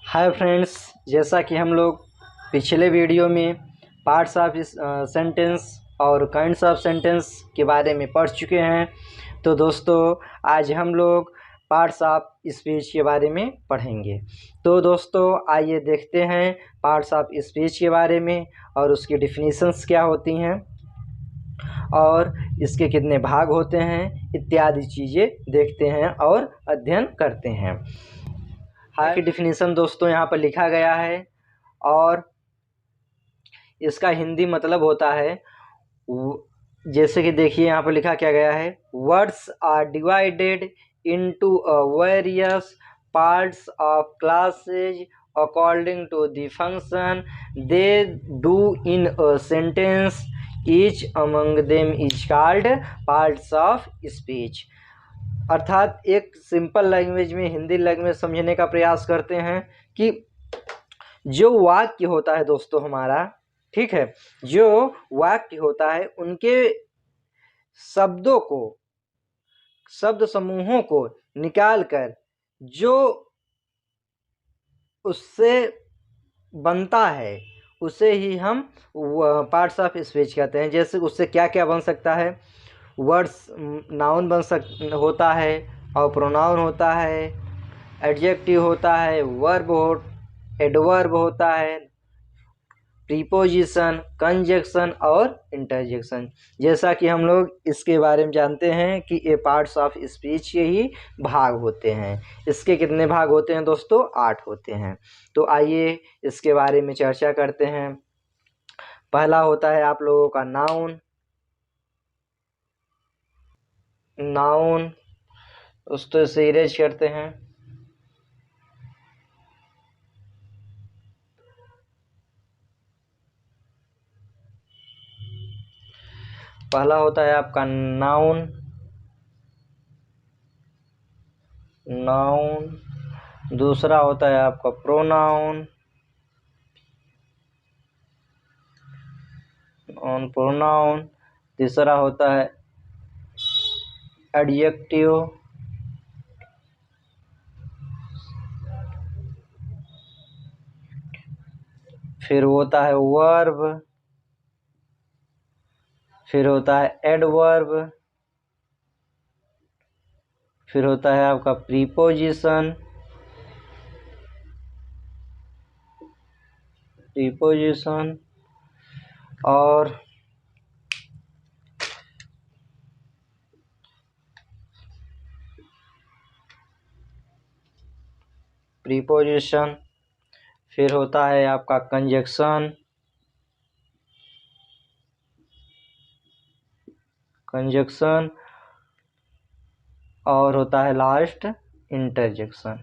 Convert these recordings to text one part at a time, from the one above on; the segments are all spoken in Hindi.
हाय फ्रेंड्स, जैसा कि हम लोग पिछले वीडियो में पार्ट्स ऑफ सेंटेंस और काइंड्स ऑफ सेंटेंस के बारे में पढ़ चुके हैं। तो दोस्तों, आज हम लोग पार्ट्स ऑफ स्पीच के बारे में पढ़ेंगे। तो दोस्तों, आइए देखते हैं पार्ट्स ऑफ स्पीच के बारे में और उसकी डिफिनीशंस क्या होती हैं और इसके कितने भाग होते हैं इत्यादि चीज़ें देखते हैं और अध्ययन करते हैं। हाय की डिफिनीशन दोस्तों यहाँ पर लिखा गया है और इसका हिंदी मतलब होता है, जैसे कि देखिए यहाँ पर लिखा क्या गया है, words are divided into various parts of classes according to the function they do in a sentence, each among them is called parts of speech. अर्थात एक सिंपल लैंग्वेज में, हिंदी लैंग्वेज समझने का प्रयास करते हैं कि जो वाक्य होता है दोस्तों हमारा, ठीक है, जो वाक्य होता है उनके शब्दों को, शब्द समूहों को निकाल कर जो उससे बनता है उसे ही हम पार्ट्स ऑफ स्पीच कहते हैं। जैसे उससे क्या क्या बन सकता है, वर्ड्स नाउन होता है और प्रोनाउन होता है, एडजेक्टिव होता है, एडवर्ब होता है, प्रीपोजिशन, कंजक्शन और इंटरजेक्शन। जैसा कि हम लोग इसके बारे में जानते हैं कि ये पार्ट्स ऑफ स्पीच के ही भाग होते हैं। इसके कितने भाग होते हैं दोस्तों? 8 होते हैं। तो आइए इसके बारे में चर्चा करते हैं। पहला होता है आप लोगों का नाउन। उसको से इरेज करते हैं। पहला होता है आपका नाउन। दूसरा होता है आपका प्रोनाउन। तीसरा होता है एडजेक्टिव। फिर होता है वर्ब। फिर होता है एडवर्ब। फिर होता है आपका प्रीपोजिशन। और फिर होता है आपका कंजक्शन। और होता है लास्ट इंटरजेक्शन।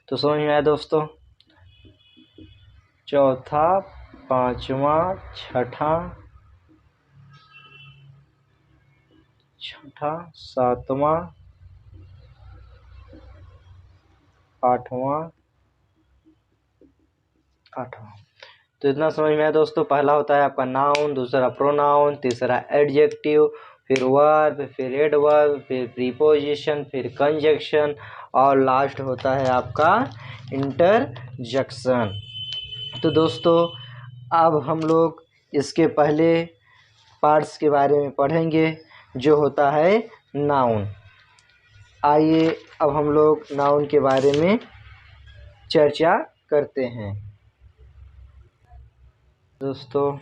तो समझ में आया दोस्तों? चौथा, पांचवा, छठा, सातवां, आठवां। तो इतना समझ में आया दोस्तों। पहला होता है आपका नाउन, दूसरा प्रोनाउन, तीसरा एडजेक्टिव, फिर वर्ब, फिर एडवर्ब, फिर प्रीपोजिशन, फिर कंजक्शन और लास्ट होता है आपका इंटरजेक्शन। तो दोस्तों, अब हम लोग इसके पहले पार्ट्स के बारे में पढ़ेंगे जो होता है नाउन। आइए अब हम लोग नाउन के बारे में चर्चा करते हैं। दोस्तों,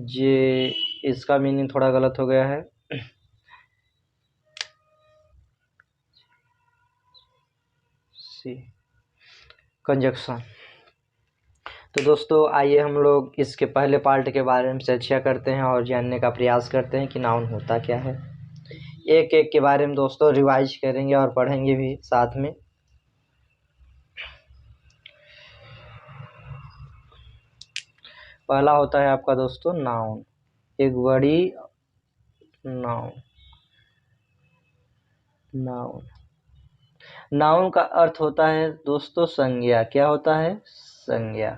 ये इसका मीनिंग थोड़ा गलत हो गया है। कंजक्शन। तो दोस्तों, आइए हम लोग इसके पहले पार्ट के बारे में चर्चा करते हैं और जानने का प्रयास करते हैं कि नाउन होता क्या है। एक एक के बारे में दोस्तों रिवाइज करेंगे और पढ़ेंगे भी साथ में। पहला होता है आपका दोस्तों नाउन। एक बड़ी नाउन का अर्थ होता है दोस्तों संज्ञा। क्या होता है? संज्ञा।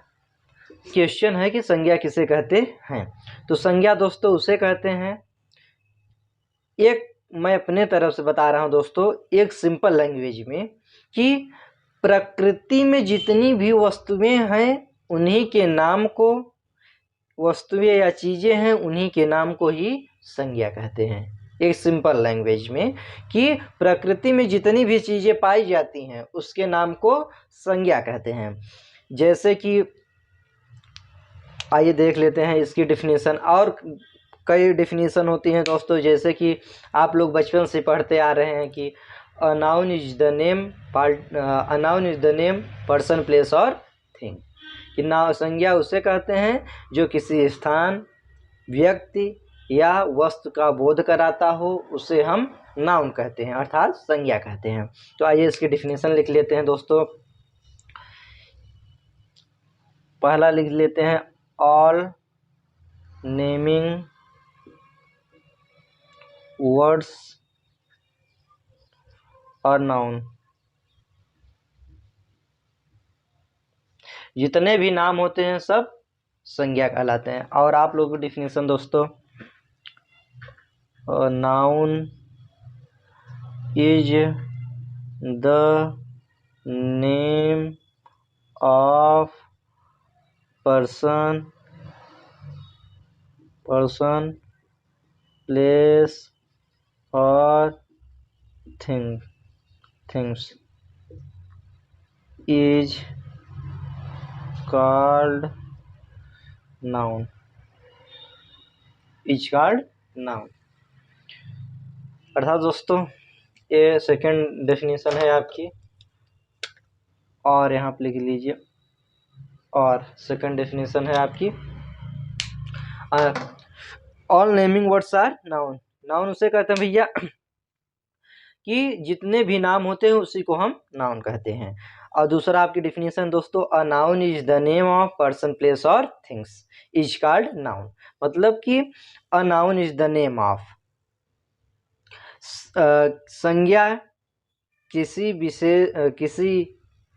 क्वेश्चन है कि संज्ञा किसे कहते हैं। तो संज्ञा दोस्तों उसे कहते हैं, एक मैं अपने तरफ से बता रहा हूँ दोस्तों एक सिंपल लैंग्वेज में, कि प्रकृति में जितनी भी वस्तुएं हैं उन्हीं के नाम को, वस्तुएं या चीज़ें हैं उन्हीं के नाम को ही संज्ञा कहते हैं। एक सिंपल लैंग्वेज में कि प्रकृति में जितनी भी चीज़ें पाई जाती हैं उसके नाम को संज्ञा कहते हैं। जैसे कि आइए देख लेते हैं इसकी डिफिनीसन, और कई डिफिनीसन होती हैं दोस्तों। जैसे कि आप लोग बचपन से पढ़ते आ रहे हैं कि a noun is the name person place और थिंग, कि नाम संज्ञा उसे कहते हैं जो किसी स्थान, व्यक्ति या वस्तु का बोध कराता हो, उसे हम नाउन कहते हैं अर्थात संज्ञा कहते हैं। तो आइए इसकी डिफिनीसन लिख लेते हैं दोस्तों। पहला लिख लेते हैं, ऑल नेमिंग वर्ड्स और नाउन, जितने भी नाम होते हैं सब संज्ञा कहलाते हैं। और आप लोगों की डिफिनीसन दोस्तों, noun is the name of person, place और थिंग्स इज कॉल्ड नाउन, अर्थात दोस्तों ये सेकंड डेफिनेशन है आपकी, और यहाँ पे लिख लीजिए। और सेकंड डेफिनेशन है आपकी, all naming words are noun, noun उसे कहते हैं भैया कि जितने भी नाम होते हैं उसी को हम नाउन कहते हैं। और दूसरा आपकी डिफिनीशन दोस्तों, a noun is the name of person, place और थिंग्स इज कॉल्ड नाउन, मतलब कि a noun is the name of, संज्ञा किसी विशेष, किसी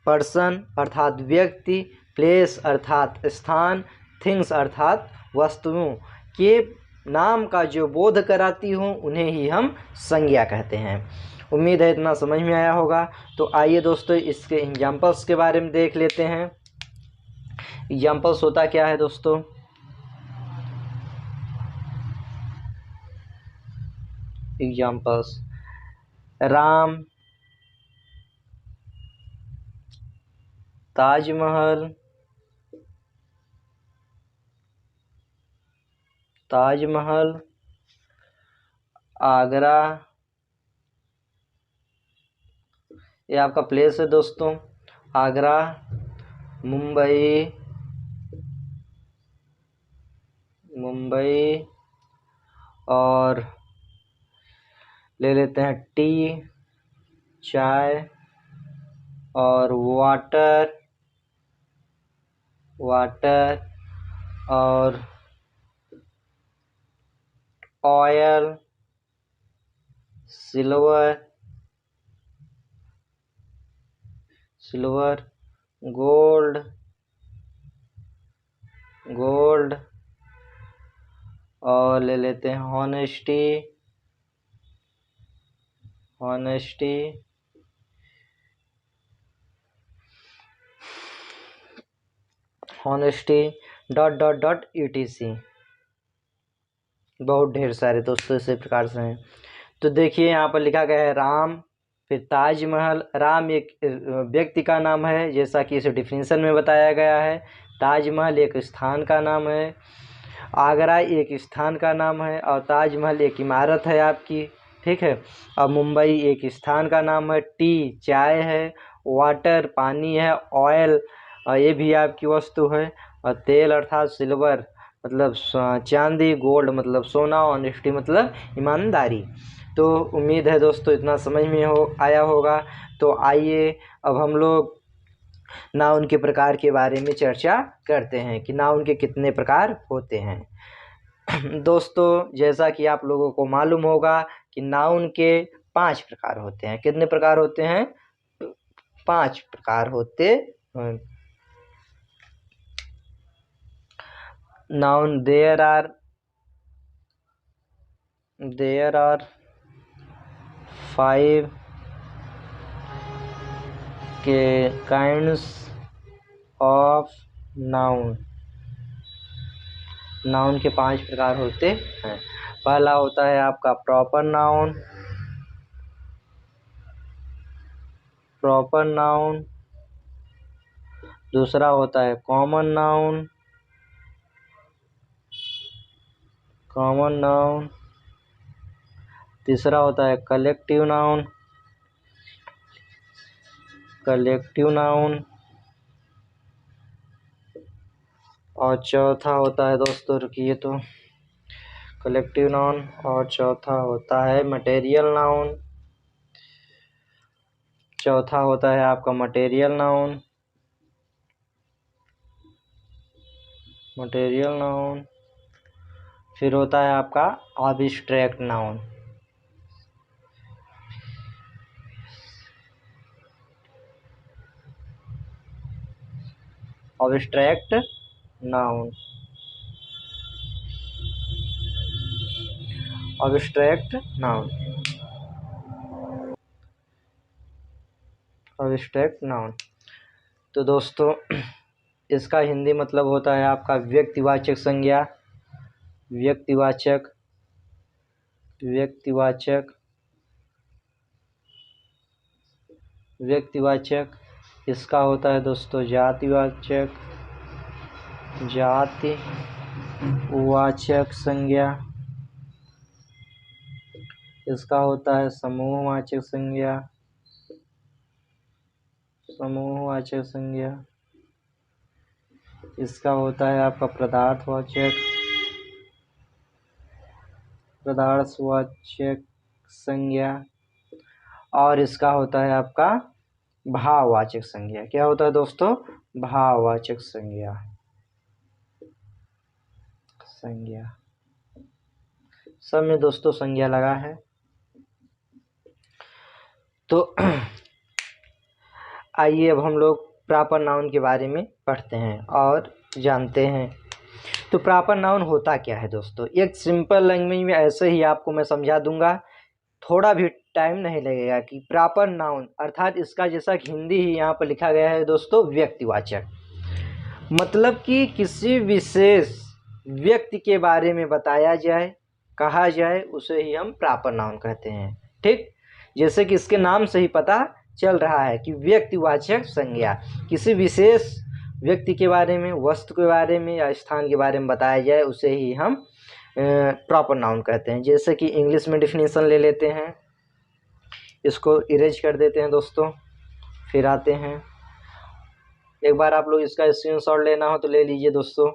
पर्सन अर्थात व्यक्ति, प्लेस अर्थात स्थान, थिंग्स अर्थात वस्तुओं के नाम का जो बोध कराती हो उन्हें ही हम संज्ञा कहते हैं। उम्मीद है इतना समझ में आया होगा। तो आइए दोस्तों इसके एग्जाम्पल्स के बारे में देख लेते हैं। एग्जाम्पल्स होता क्या है दोस्तों, एग्जाम्पल्स, राम, ताजमहल, आगरा, ये आपका प्लेस है दोस्तों, आगरा, मुंबई, और ले लेते हैं टी, चाय, और वाटर, और ऑयल, सिल्वर, गोल्ड, और ले लेते हैं हॉनेस्टी, डॉट etc, बहुत ढेर सारे दोस्तों इसी प्रकार से हैं। तो देखिए यहाँ पर लिखा गया है राम, फिर ताजमहल। राम एक व्यक्ति का नाम है जैसा कि इस डिफिनीशन में बताया गया है, ताजमहल एक स्थान का नाम है, आगरा एक स्थान का नाम है, और ताजमहल एक इमारत है आपकी, ठीक है। और मुंबई एक स्थान का नाम है, टी चाय है, वाटर पानी है, ऑयल ये भी आपकी वस्तु है, और तेल अर्थात सिल्वर मतलब चांदी, गोल्ड मतलब सोना, ऑनेस्टी मतलब ईमानदारी। तो उम्मीद है दोस्तों इतना समझ में आया होगा। तो आइए अब हम लोग नाउन के प्रकार के बारे में चर्चा करते हैं कि नाउन के कितने प्रकार होते हैं। दोस्तों जैसा कि आप लोगों को मालूम होगा कि नाउन के 5 प्रकार होते हैं। कितने प्रकार होते हैं? 5 प्रकार होते हैं। नाउन देयर आर 5 के काइंड्स ऑफ नाउन। नाउन के 5 प्रकार होते हैं। पहला होता है आपका प्रॉपर नाउन। दूसरा होता है कॉमन नाउन। तीसरा होता है कलेक्टिव नाउन। और चौथा होता है दोस्तों, रुकिए तो, कलेक्टिव नाउन, और चौथा होता है मटेरियल नाउन। चौथा होता है आपका मटेरियल नाउन। फिर होता है आपका एब्स्ट्रैक्ट नाउन। Abstract noun. तो दोस्तों इसका हिंदी मतलब होता है आपका व्यक्तिवाचक संज्ञा। व्यक्तिवाचक। इसका होता है दोस्तों जातिवाचक संज्ञा। इसका होता है समूहवाचक संज्ञा। इसका होता है आपका पदार्थवाचक संज्ञा। और इसका होता है आपका भाववाचक संज्ञा। क्या होता है दोस्तों? भाववाचक संज्ञा। सब में दोस्तों संज्ञा लगा है। तो आइए अब हम लोग प्रॉपर नाउन के बारे में पढ़ते हैं और जानते हैं। तो प्रॉपर नाउन होता क्या है दोस्तों? एक सिंपल लैंग्वेज में ऐसे ही आपको मैं समझा दूंगा, थोड़ा भी टाइम नहीं लगेगा। कि प्रॉपर नाउन अर्थात इसका जैसा हिंदी ही यहाँ पर लिखा गया है दोस्तों, व्यक्तिवाचक। मतलब कि किसी विशेष व्यक्ति के बारे में बताया जाए, कहा जाए, उसे ही हम प्रॉपर नाउन कहते हैं। ठीक, जैसे कि इसके नाम से ही पता चल रहा है कि व्यक्तिवाचक संज्ञा। किसी विशेष व्यक्ति के बारे में, वस्तु के बारे में या स्थान के बारे में बताया जाए, उसे ही हम प्रॉपर नाउन कहते हैं। जैसे कि इंग्लिश में डिफिनीशन ले लेते हैं, इसको इरेज कर देते हैं दोस्तों, फिर आते हैं। एक बार आप लोग इसका स्क्रीनशॉट लेना हो तो ले लीजिए दोस्तों।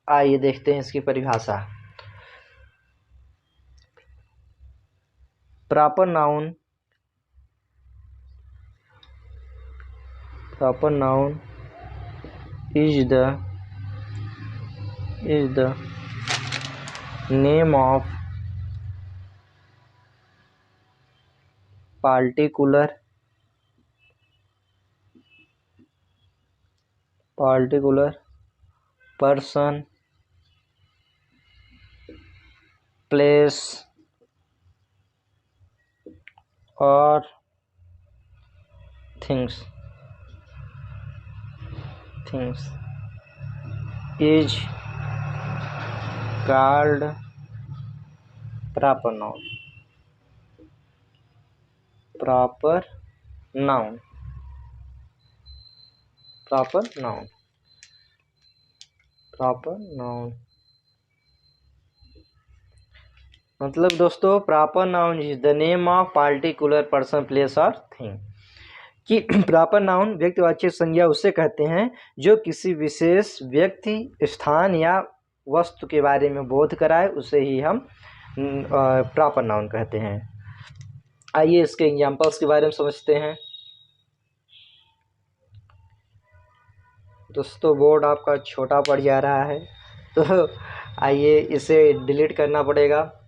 आइए देखते हैं इसकी परिभाषा। Proper noun is the name of particular person, place or things is called proper noun। मतलब दोस्तों proper noun is the name of particular person, place और थिंग। कि प्रॉपर नाउन व्यक्तिवाचक संज्ञा उसे कहते हैं जो किसी विशेष व्यक्ति, स्थान या वस्तु के बारे में बोध कराए, उसे ही हम प्रॉपर नाउन कहते हैं। आइए इसके एग्जांपल्स के बारे में समझते हैं। दोस्तों बोर्ड आपका छोटा पड़ जा रहा है, तो आइए इसे डिलीट करना पड़ेगा।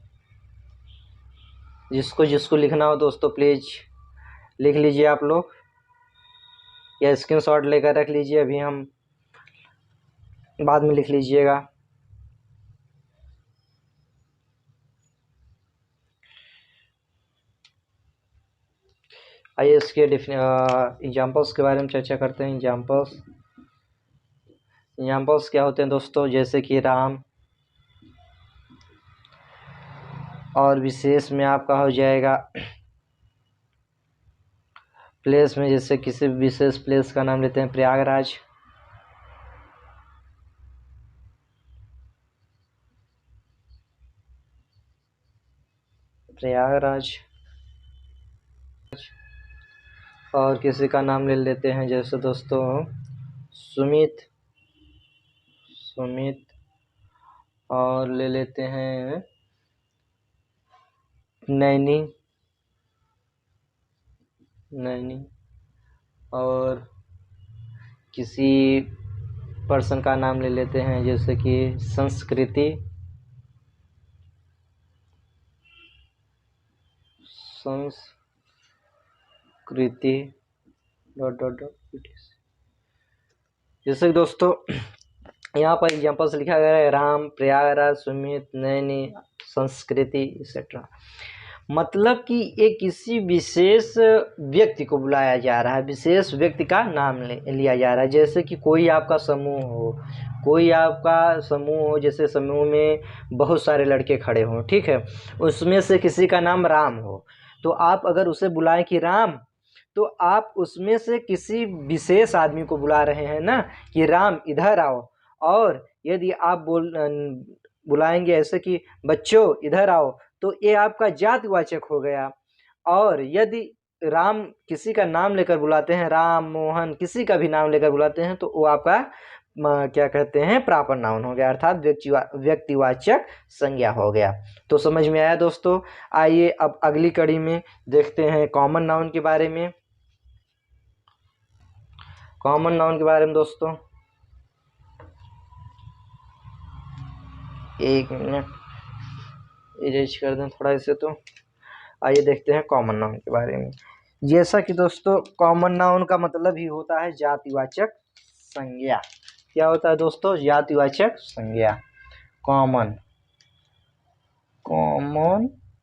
जिसको जिसको लिखना हो दोस्तों प्लीज़ लिख लीजिए आप लोग, या स्क्रीनशॉट लेकर रख लीजिए, अभी हम बाद में लिख लीजिएगा। आइए इसके एग्जाम्पल्स के बारे में चर्चा करते हैं। एग्जाम्पल्स क्या होते हैं दोस्तों, जैसे कि राम, और विशेष में आपका हो जाएगा प्लेस में, जैसे किसी विशेष प्लेस का नाम लेते हैं प्रयागराज। प्रयागराज। और किसी का नाम ले लेते हैं जैसे दोस्तों सुमित, और ले लेते हैं नैनी, और किसी पर्सन का नाम ले लेते हैं जैसे कि संस्कृति, जैसे दोस्तों यहाँ पर एग्जाम्पल्स लिखा गया है राम, प्रयागराज, सुमित, नैनी, संस्कृति एक्सेट्रा। मतलब कि ये किसी विशेष व्यक्ति को बुलाया जा रहा है, विशेष व्यक्ति का नाम लिया जा रहा है। जैसे कि कोई आपका समूह हो, जैसे समूह में बहुत सारे लड़के खड़े हों, ठीक है, उसमें से किसी का नाम राम हो, तो आप अगर उसे बुलाएं कि राम, तो आप उसमें से किसी विशेष आदमी को बुला रहे हैं ना कि राम इधर आओ। और यदि आप बुलाएंगे ऐसे कि बच्चों इधर आओ, तो ये आपका जातिवाचक हो गया। और यदि राम किसी का नाम लेकर बुलाते हैं, राम, मोहन, किसी का भी नाम लेकर बुलाते हैं, तो वो आपका क्या कहते हैं प्रॉपर नाउन हो गया, अर्थात व्यक्तिवाचक संज्ञा हो गया। तो समझ में आया दोस्तों। आइए अब अगली कड़ी में देखते हैं कॉमन नाउन के बारे में। कॉमन नाउन के बारे में दोस्तों, एक मिनट इरेज कर दें थोड़ा इसे। तो आइए देखते हैं कॉमन नाउन के बारे में। जैसा कि दोस्तों कॉमन नाउन का मतलब ही होता है जातिवाचक संज्ञा। क्या होता है दोस्तों? जातिवाचक संज्ञा। कॉमन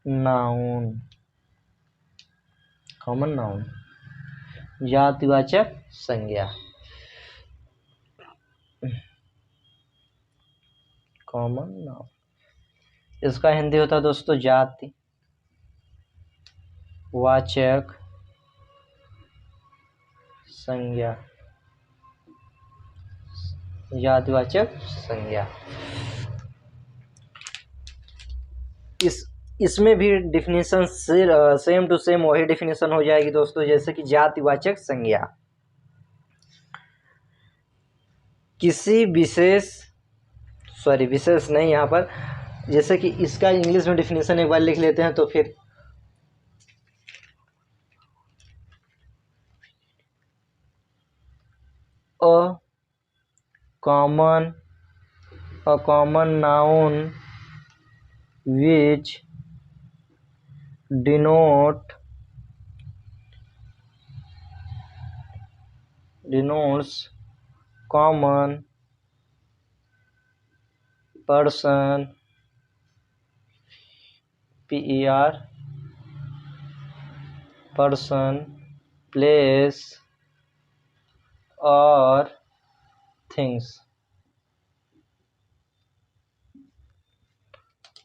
नाउन, जातिवाचक संज्ञा। कॉमन नाउन, इसका हिंदी होता है दोस्तों जाति वाचक संज्ञा। जातिवाचक संज्ञा। इसमें भी डिफिनीशन सेम टू सेम वही डिफिनीशन हो जाएगी दोस्तों, जैसे कि जातिवाचक संज्ञा किसी विशेष नहीं, यहाँ पर जैसे कि इसका इंग्लिश में डिफिनीशन एक बार लिख लेते हैं तो फिर a common noun which denotes common person, person, place or things,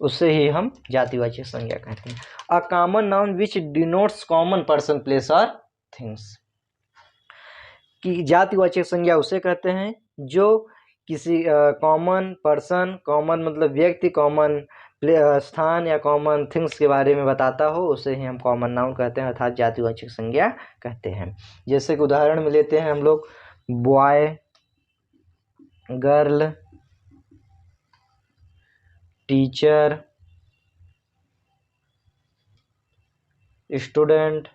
उससे ही हम जातिवाचक संज्ञा कहते हैं। A common noun which denotes common person, place और थिंग्स। कि जातिवाचक संज्ञा उसे कहते हैं जो किसी कॉमन पर्सन, कॉमन मतलब व्यक्ति, कॉमन स्थान या कॉमन थिंग्स के बारे में बताता हो, उसे ही हम कॉमन नाउन कहते हैं, अर्थात जातिवाचक संज्ञा कहते हैं। जैसे कि उदाहरण में लेते हैं हम लोग boy, girl, teacher, student,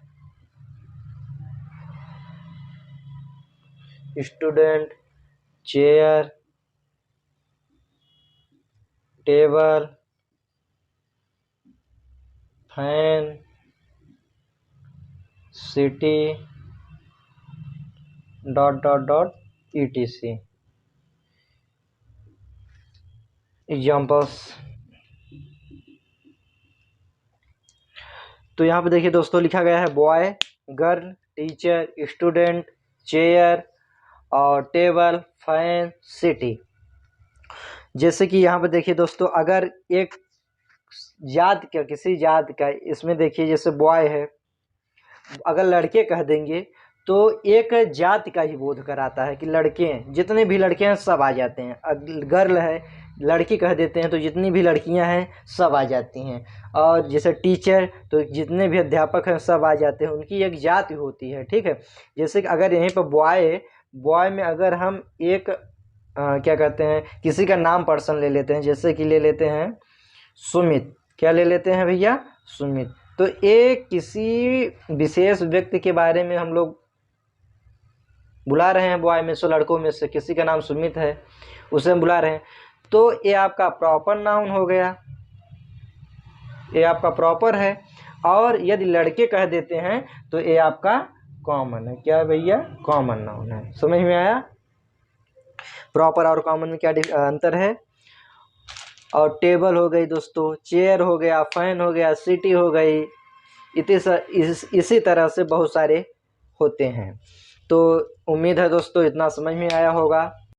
chair, table, fan, city, dot dot dot etc examples. तो यहाँ पे देखिए दोस्तों लिखा गया है boy, girl, teacher, student, chair और टेबल, फैन, सिटी। जैसे कि यहाँ पे देखिए दोस्तों, अगर एक जात का, किसी जात का, इसमें देखिए जैसे बॉय है, अगर लड़के कह देंगे तो एक जात का ही बोध कराता है कि लड़के हैं, जितने भी लड़के हैं सब आ जाते हैं। गर्ल है, लड़की कह देते हैं तो जितनी भी लड़कियां हैं सब आ जाती हैं। और जैसे टीचर, तो जितने भी अध्यापक हैं सब आ जाते हैं, उनकी एक जात होती है, ठीक है। जैसे कि अगर यहीं पर बॉय, बॉय में अगर हम एक क्या कहते हैं, किसी का नाम पर्सन ले लेते हैं, जैसे कि ले लेते हैं सुमित। क्या ले लेते हैं भैया? सुमित। तो एक किसी विशेष व्यक्ति के बारे में हम लोग बुला रहे हैं, बॉय में से, लड़कों में से किसी का नाम सुमित है, उसे हम बुला रहे हैं, तो ये आपका प्रॉपर नाउन हो गया, ये आपका प्रॉपर है। और यदि लड़के कह देते हैं तो ये आपका कॉमन है। क्या भैया? कॉमन नाउन है। समझ में आया? प्रॉपर और कॉमन में क्या अंतर है? और टेबल हो गई दोस्तों, चेयर हो गया, फैन हो गया, सिटी हो गई, इसी तरह से बहुत सारे होते हैं। तो उम्मीद है दोस्तों इतना समझ में आया होगा।